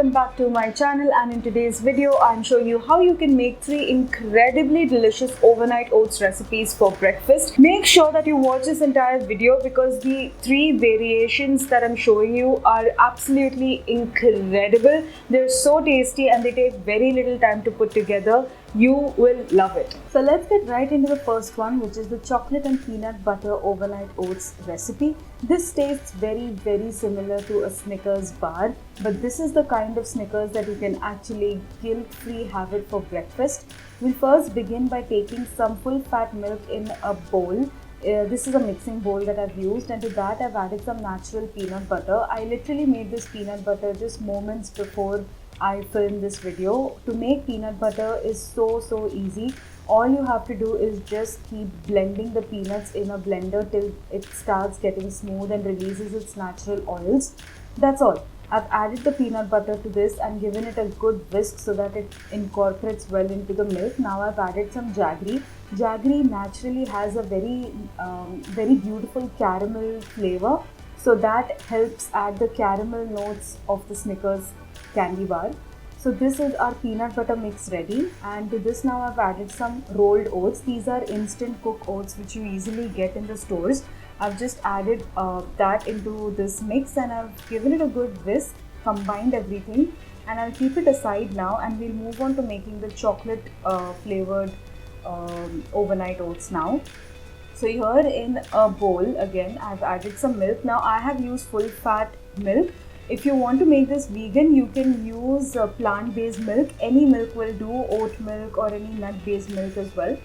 welcome back to my channel, and in today's video I'm showing you how you can make 3 incredibly delicious overnight oats recipes for breakfast. Make sure that you watch this entire video because the 3 variations that I'm showing you are absolutely incredible. They're so tasty and they take very little time to put together. You will love it. So let's get right into the first one, which is the chocolate and peanut butter overnight oats recipe. This tastes very similar to a Snickers bar, but this is the kind of Snickers that you can actually guilt-free have it for breakfast. We'll first begin by taking some full-fat milk in a bowl. This is a mixing bowl that I've used, and to that I've added some natural peanut butter. I literally made this peanut butter just moments before I filmed this video. To make peanut butter is so easy. All you have to do is just keep blending the peanuts in a blender till it starts getting smooth and releases its natural oils. That's all. I've added the peanut butter to this and given it a good whisk so that it incorporates well into the milk. Now I've added some jaggery. Jaggery naturally has a very beautiful caramel flavor, so that helps add the caramel notes of the Snickers candy bar. So this is our peanut butter mix ready, and to this now I've added some rolled oats. These are instant cook oats which you easily get in the stores. I've just added that into this mix and I've given it a good whisk, combined everything, and I'll keep it aside now, and we'll move on to making the chocolate flavored overnight oats now. So here in a bowl again I've added some milk. Now I have used full fat milk. If you want to make this vegan, you can use plant-based milk. Any milk will do, oat milk or any nut-based milk as well.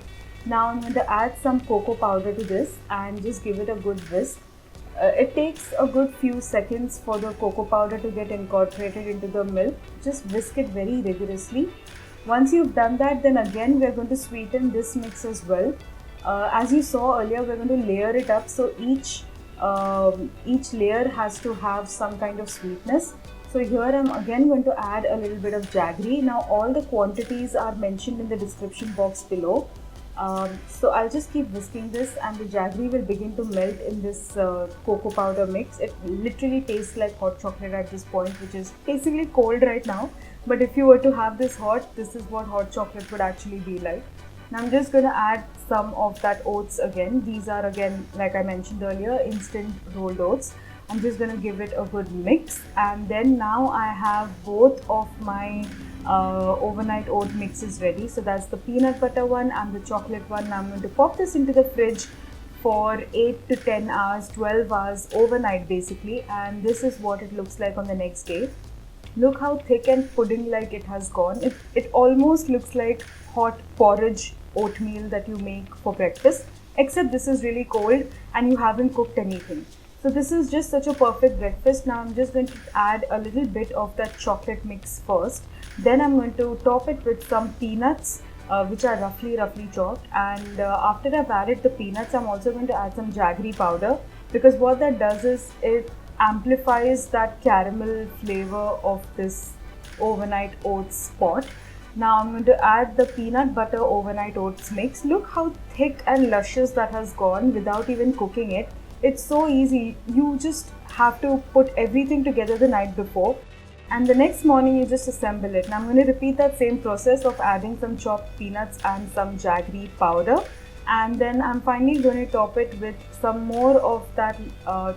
Now I'm going to add some cocoa powder to this and just give it a good whisk. It takes a good few seconds for the cocoa powder to get incorporated into the milk. Just whisk it very rigorously. Once you've done that, then again we're going to sweeten this mix as well. As you saw earlier, we're going to layer it up, so each layer has to have some kind of sweetness. So here I'm again going to add a little bit of jaggery. Now all the quantities are mentioned in the description box below. So I'll just keep whisking this and the jaggery will begin to melt in this cocoa powder mix. It literally tastes like hot chocolate at this point, which is basically cold right now. But if you were to have this hot, this is what hot chocolate would actually be like. Now I'm just going to add some of that oats again. These are again, like I mentioned earlier, instant rolled oats. I'm just going to give it a good mix, and then now I have both of my overnight oat mixes ready. So that's the peanut butter one and the chocolate one. Now I'm going to pop this into the fridge for 8 to 10 hours, 12 hours overnight basically, and this is what it looks like on the next day. Look how thick and pudding like it has gone. It almost looks like hot porridge oatmeal that you make for breakfast, except this is really cold and you haven't cooked anything. So this is just such a perfect breakfast. Now I'm just going to add a little bit of that chocolate mix first. Then I'm going to top it with some peanuts, which are roughly chopped. And after I've added the peanuts, I'm also going to add some jaggery powder, because what that does is it amplifies that caramel flavor of this overnight oats pot. Now I'm going to add the peanut butter overnight oats mix. Look how thick and luscious that has gone without even cooking it. It's so easy. You just have to put everything together the night before, and the next morning you just assemble it. Now I'm going to repeat that same process of adding some chopped peanuts and some jaggery powder, and then I'm finally going to top it with some more of that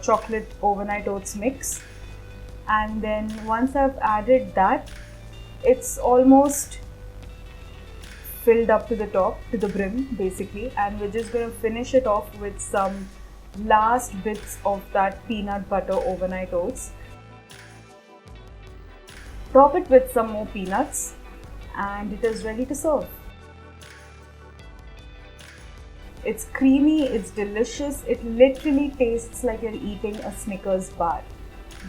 chocolate overnight oats mix. And then once I've added that, it's almost filled up to the top, to the brim basically, and we're just going to finish it off with some last bits of that peanut butter overnight oats. Top it with some more peanuts and it is ready to serve. It's creamy, it's delicious, it literally tastes like you're eating a Snickers bar.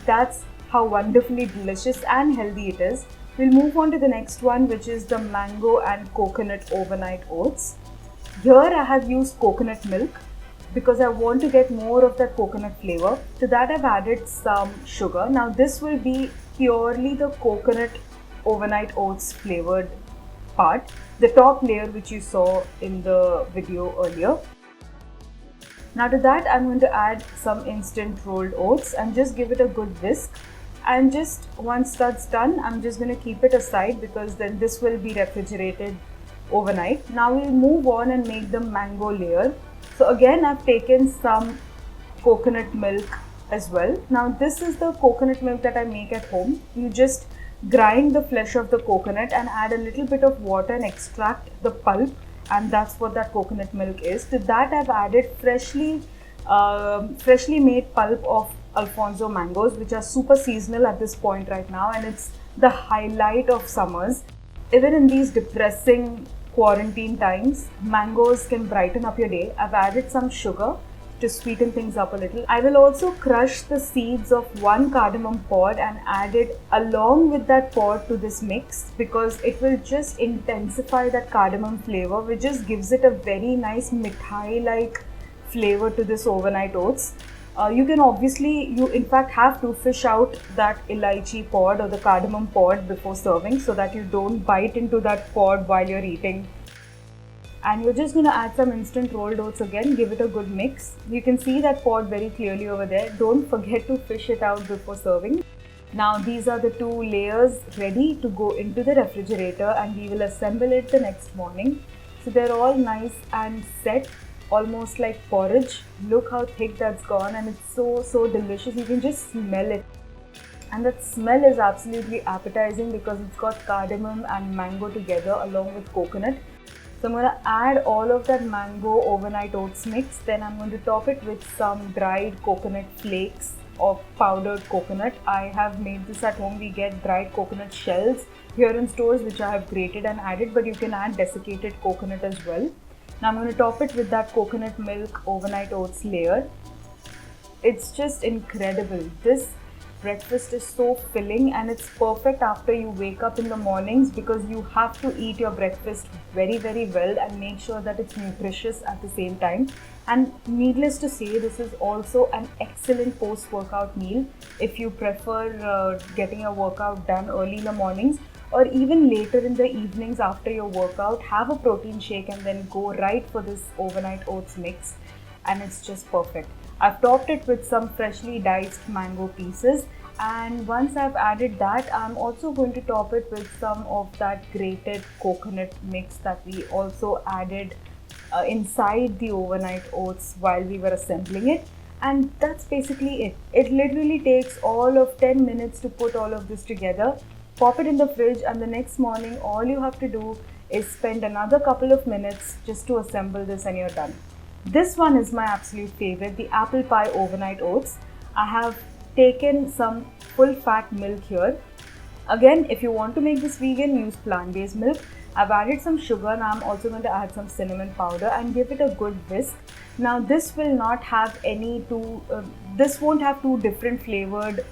That's how wonderfully delicious and healthy it is. We'll move on to the next one, which is the mango and coconut overnight oats. Here I have used coconut milk because I want to get more of that coconut flavor. To that I've added some sugar. Now this will be purely the coconut overnight oats flavored part, the top layer which you saw in the video earlier. Now to that I'm going to add some instant rolled oats and just give it a good whisk. And just once that's done, I'm just going to keep it aside because then this will be refrigerated overnight. Now we'll move on and make the mango layer. So again, I've taken some coconut milk as well. Now this is the coconut milk that I make at home. You just grind the flesh of the coconut and add a little bit of water and extract the pulp, and that's what that coconut milk is. To that I've added freshly made pulp of Alfonso mangoes, which are super seasonal at this point right now, and it's the highlight of summers. Even in these depressing quarantine times, mangoes can brighten up your day. I've added some sugar to sweeten things up a little. I will also crush the seeds of one cardamom pod and add it along with that pod to this mix, because it will just intensify that cardamom flavor, which just gives it a very nice mithai-like flavor to this overnight oats. You can obviously, you in fact have to fish out that elaichi pod or the cardamom pod before serving, so that you don't bite into that pod while you're eating. And you're just going to add some instant rolled oats again, give it a good mix. You can see that pod very clearly over there. Don't forget to fish it out before serving. Now these are the 2 layers ready to go into the refrigerator, and we will assemble it the next morning. So they're all nice and set, almost like porridge. Look how thick that's gone, and it's so delicious. You can just smell it. And that smell is absolutely appetizing because it's got cardamom and mango together along with coconut. So I'm going to add all of that mango overnight oats mix. Then I'm going to top it with some dried coconut flakes or powdered coconut. I have made this at home. We get dried coconut shells here in stores, which I have grated and added, but you can add desiccated coconut as well. Now I'm going to top it with that coconut milk overnight oats layer. It's just incredible. This breakfast is so filling, and it's perfect after you wake up in the mornings, because you have to eat your breakfast very well and make sure that it's nutritious at the same time. And needless to say, this is also an excellent post-workout meal if you prefer getting your workout done early in the mornings, or even later in the evenings after your workout. Have a protein shake and then go right for this overnight oats mix, and it's just perfect. I've topped it with some freshly diced mango pieces, and once I've added that, I'm also going to top it with some of that grated coconut mix that we also added inside the overnight oats while we were assembling it. And that's basically it. It literally takes all of 10 minutes to put all of this together. Pop it in the fridge, and the next morning all you have to do is spend another couple of minutes just to assemble this, and you're done. This one is my absolute favorite, the apple pie overnight oats. I have taken some full fat milk here. Again, if you want to make this vegan, use plant-based milk. I've added some sugar. Now I'm also going to add some cinnamon powder and give it a good whisk. Now this will not have this won't have 2 different flavored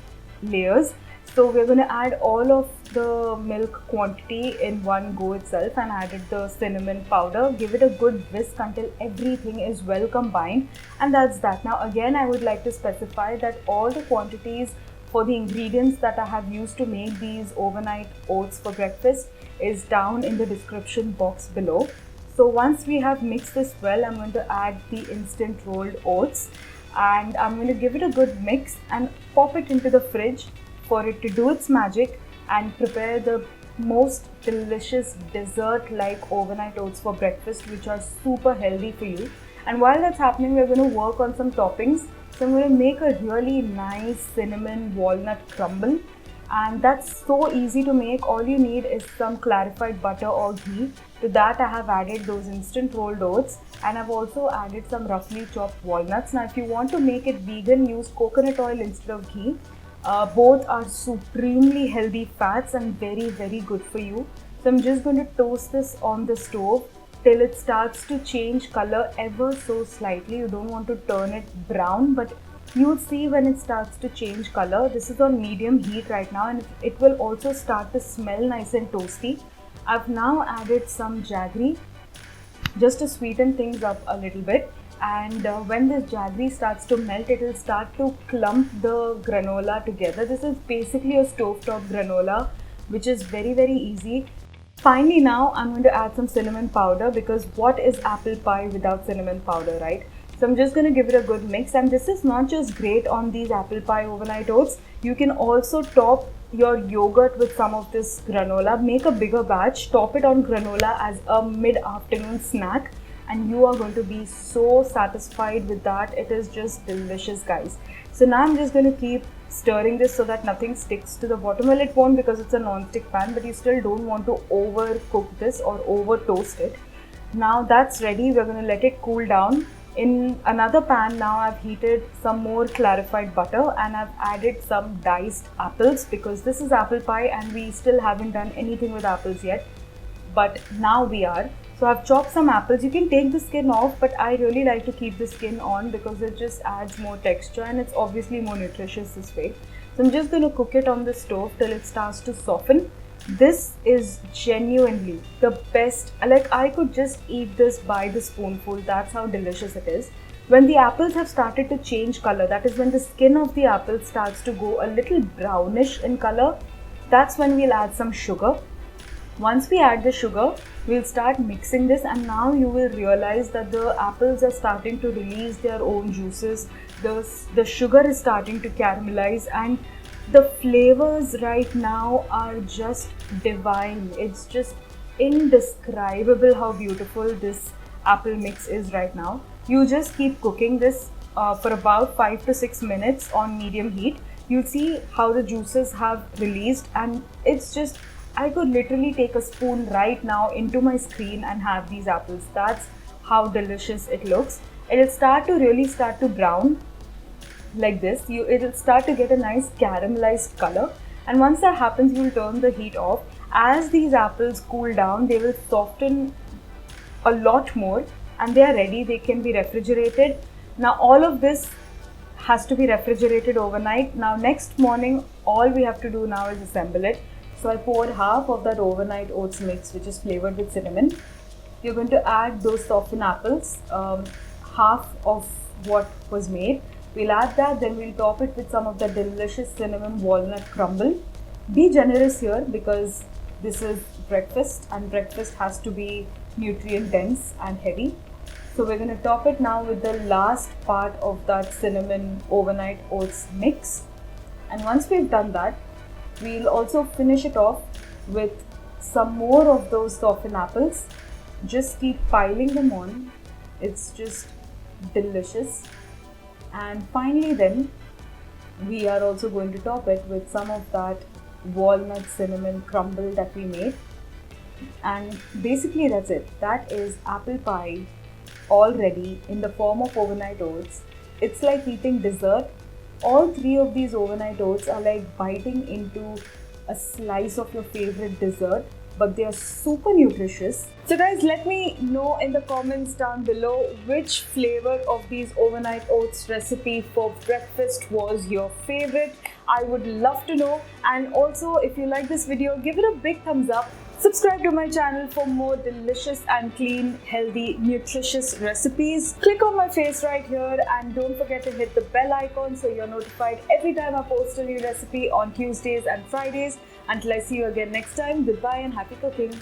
layers. So we're going to add all of the milk quantity in one go itself, and added the cinnamon powder. Give it a good whisk until everything is well combined, and that's that. Now again, I would like to specify that all the quantities for the ingredients that I have used to make these overnight oats for breakfast is down in the description box below. So once we have mixed this well, I'm going to add the instant rolled oats, and I'm going to give it a good mix and pop it into the fridge for it to do its magic and prepare the most delicious dessert-like overnight oats for breakfast, which are super healthy for you. And while that's happening, we're going to work on some toppings. So I'm going to make a really nice cinnamon walnut crumble, and that's so easy to make. All you need is some clarified butter or ghee. To that, I have added those instant rolled oats, and I've also added some roughly chopped walnuts. Now if you want to make it vegan, use coconut oil instead of ghee. Both are supremely healthy fats and very good for you. So I'm just going to toast this on the stove till it starts to change color ever so slightly. You don't want to turn it brown, but you'll see when it starts to change color. This is on medium heat right now, and it will also start to smell nice and toasty. I've now added some jaggery just to sweeten things up a little bit. And when this jaggery starts to melt, it will start to clump the granola together. This is basically a stovetop granola, which is very easy. Finally, now I'm going to add some cinnamon powder, because what is apple pie without cinnamon powder, right? So I'm just going to give it a good mix, and this is not just great on these apple pie overnight oats. You can also top your yogurt with some of this granola. Make a bigger batch, top it on granola as a mid-afternoon snack, and you are going to be so satisfied with that. It is just delicious, guys. So now I'm just going to keep stirring this so that nothing sticks to the bottom. Well, it won't because it's a non-stick pan, but you still don't want to overcook this or over toast it. Now that's ready. We're going to let it cool down. In another pan now, I've heated some more clarified butter and I've added some diced apples, because this is apple pie and we still haven't done anything with apples yet, but now we are. So I've chopped some apples. You can take the skin off, but I really like to keep the skin on because it just adds more texture and it's obviously more nutritious this way. So I'm just going to cook it on the stove till it starts to soften. This is genuinely the best. Like, I could just eat this by the spoonful. That's how delicious it is. When the apples have started to change color, that is when the skin of the apple starts to go a little brownish in color, that's when we'll add some sugar. Once we add the sugar, we'll start mixing this, and now you will realize that the apples are starting to release their own juices. The sugar is starting to caramelize, and the flavors right now are just divine. It's just indescribable how beautiful this apple mix is right now. You just keep cooking this for about 5 to 6 minutes on medium heat. You'll see how the juices have released, and it's just, I could literally take a spoon right now into my screen and have these apples. That's how delicious it looks. It'll start to brown like this. It'll start to get a nice caramelized color, and once that happens, you'll turn the heat off. As these apples cool down, they will soften a lot more and they are ready. They can be refrigerated. Now all of this has to be refrigerated overnight. Now next morning, all we have to do now is assemble it. So I poured half of that overnight oats mix, which is flavored with cinnamon. You're going to add those softened apples, half of what was made. We'll add that, then we'll top it with some of the delicious cinnamon walnut crumble. Be generous here because this is breakfast and breakfast has to be nutrient dense and heavy. So we're going to top it now with the last part of that cinnamon overnight oats mix. And once we've done that, we'll also finish it off with some more of those softened apples. Just keep piling them on. It's just delicious. And finally then, we are also going to top it with some of that walnut cinnamon crumble that we made. And basically that's it. That is apple pie all ready in the form of overnight oats. It's like eating dessert. All three of these overnight oats are like biting into a slice of your favorite dessert, but they are super nutritious. So guys, let me know in the comments down below which flavor of these overnight oats recipe for breakfast was your favorite. I would love to know. And also, if you like this video, give it a big thumbs up. Subscribe to my channel for more delicious and clean, healthy, nutritious recipes. Click on my face right here and don't forget to hit the bell icon so you're notified every time I post a new recipe on Tuesdays and Fridays. Until I see you again next time, goodbye and happy cooking.